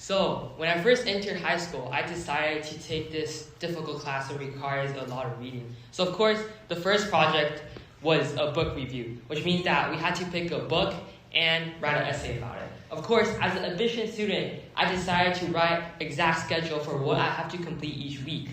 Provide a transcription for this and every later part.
So when I first entered high school, I decided to take this difficult class that requires a lot of reading. So of course, the first project was a book review, which means that we had to pick a book and write an essay about it. Of course, as an admission student, I decided to write exact schedule for what I have to complete each week.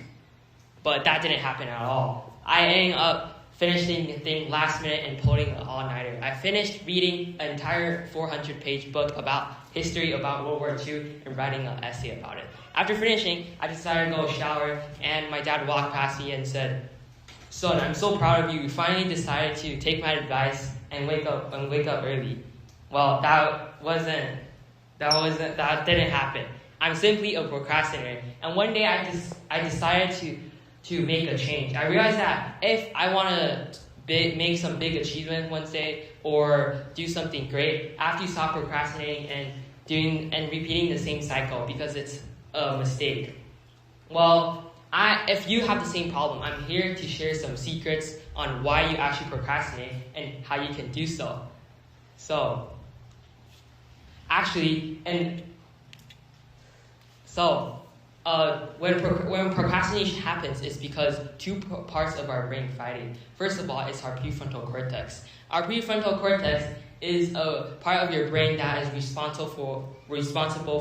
But that didn't happen at all. I ended up finishing the thing last minute and pulling an all-nighter. I finished reading an entire 400-page book about history about World War II and writing an essay about it. After finishing, I decided to go shower, and my dad walked past me and said, "Son, I'm so proud of you. You finally decided to take my advice and wake up early." Well, that didn't happen. I'm simply a procrastinator. And one day I decided to make a change. I realized that if I want to make some big achievement one day or do something great, I have to stop procrastinating and repeating the same cycle because it's a mistake. Well, if you have the same problem, I'm here to share some secrets on why you actually procrastinate and how you can do so. When procrastination happens, it's because two parts of our brain fighting. First of all, it's our prefrontal cortex. Our prefrontal cortex is a part of your brain that is responsible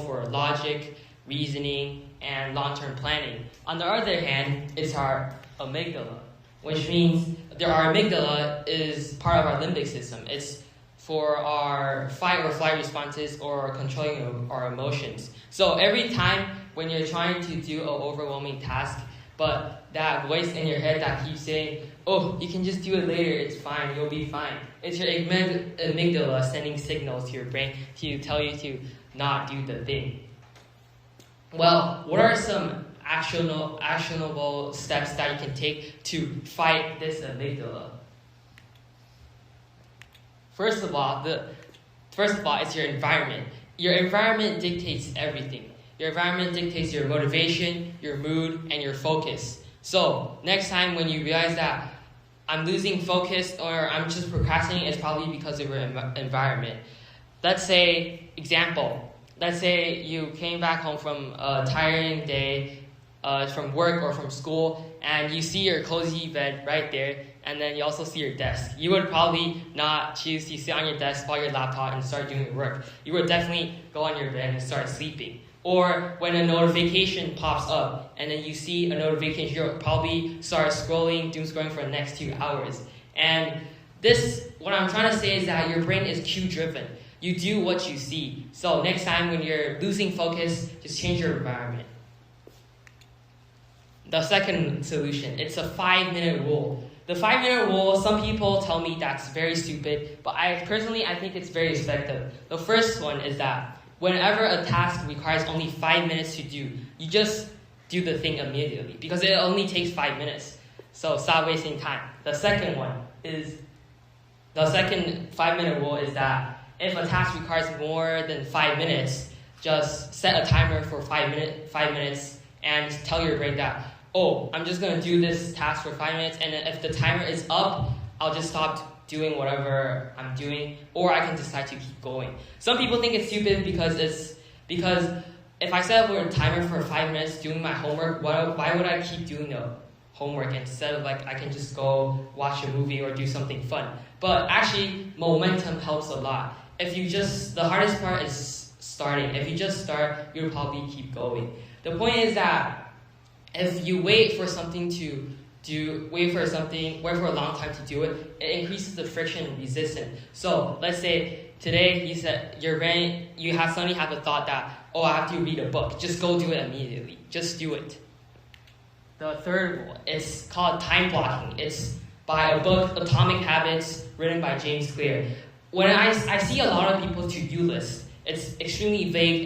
for logic, reasoning, and long-term planning. On the other hand, it's our amygdala, which means our amygdala is part of our limbic system. It's for our fight or flight responses or controlling our emotions. So every time when you're trying to do an overwhelming task, but that voice in your head that keeps saying, "Oh, you can just do it later, it's fine, you'll be fine," it's your amygdala sending signals to your brain to tell you to not do the thing. Well, what are some actionable steps that you can take to fight this amygdala? First of all, it's your environment. Your environment dictates everything. Your environment dictates your motivation, your mood, and your focus. So next time when you realize that I'm losing focus or I'm just procrastinating, it's probably because of your environment. Let's say you came back home from a tiring day from work or from school, and you see your cozy bed right there, and then you also see your desk. You would probably not choose to sit on your desk while your laptop and start doing your work. You would definitely go on your bed and start sleeping. Or when a notification pops up and then you see a notification, you'll probably start doom scrolling for the next 2 hours. And what I'm trying to say is that your brain is cue driven. You do what you see. So next time when you're losing focus, just change your environment. The second solution, it's a 5-minute rule. The 5-minute rule, some people tell me that's very stupid, but I think it's very effective. The first one is that whenever a task requires only 5 minutes to do, you just do the thing immediately because it only takes 5 minutes. So stop wasting time. The second 5-minute rule is that if a task requires more than 5 minutes, just set a timer for 5 minutes and tell your brain that, "Oh, I'm just going to do this task for 5 minutes, and if the timer is up, I'll just stop doing whatever I'm doing, or I can decide to keep going." Some people think it's stupid because if I set up a timer for 5 minutes doing my homework, why would I keep doing the homework instead of I can just go watch a movie or do something fun? But actually, momentum helps a lot. The hardest part is starting. If you just start, you'll probably keep going. The point is that if you wait for a long time to do it, it increases the friction and resistance. So let's say today you said you suddenly have a thought that, "Oh, I have to read a book." Just go do it immediately. Just do it. The third rule is called time blocking. It's by a book, Atomic Habits, written by James Clear. When I see a lot of people's to-do lists, it's extremely vague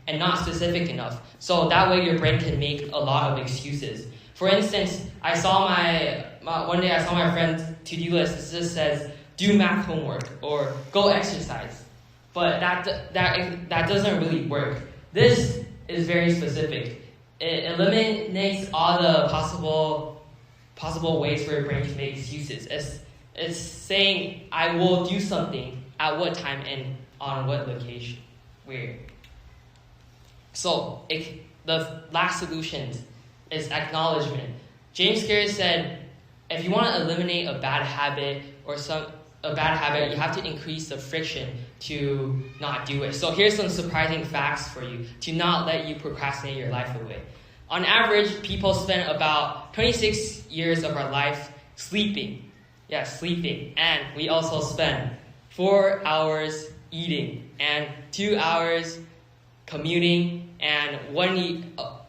and not specific enough. So that way your brain can make a lot of excuses. For instance, one day I saw my friend's to-do list. It just says, "Do math homework" or "Go exercise." But that doesn't really work. This is very specific. It eliminates all the possible ways for your brain to make excuses. It's saying, "I will do something at what time and on what location." Weird. So the last solution is acknowledgement. James Clear said, if you want to eliminate a bad habit, you have to increase the friction to not do it. So here's some surprising facts for you to not let you procrastinate your life away. On average, people spend about 26 years of our life sleeping. Yeah, sleeping. And we also spend 4 hours eating and 2 hours commuting and 24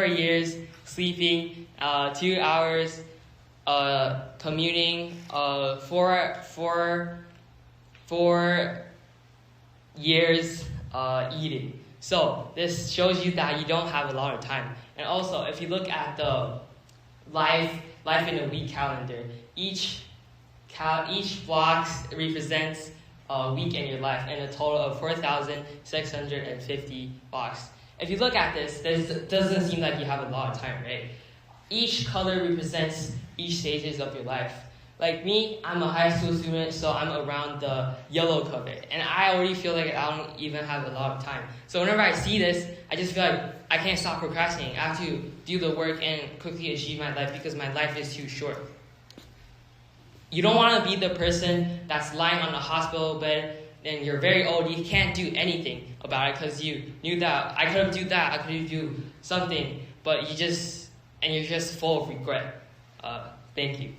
years sleeping, 2 hours commuting, 4 years eating. So this shows you that you don't have a lot of time. And also, if you look at the life in a week calendar, each block represents a week in your life, and a total of 4,650 blocks. If you look at this doesn't seem like you have a lot of time, right? Each color represents each stages of your life. Like me, I'm a high school student, so I'm around the yellow color, and I already feel like I don't even have a lot of time. So whenever I see this, I just feel like I can't stop procrastinating. I have to do the work and quickly achieve my life because my life is too short. You don't want to be the person that's lying on the hospital bed and you're very old. You can't do anything about it because you knew that I could have do that, I could have do something, but you're just full of regret. Thank you.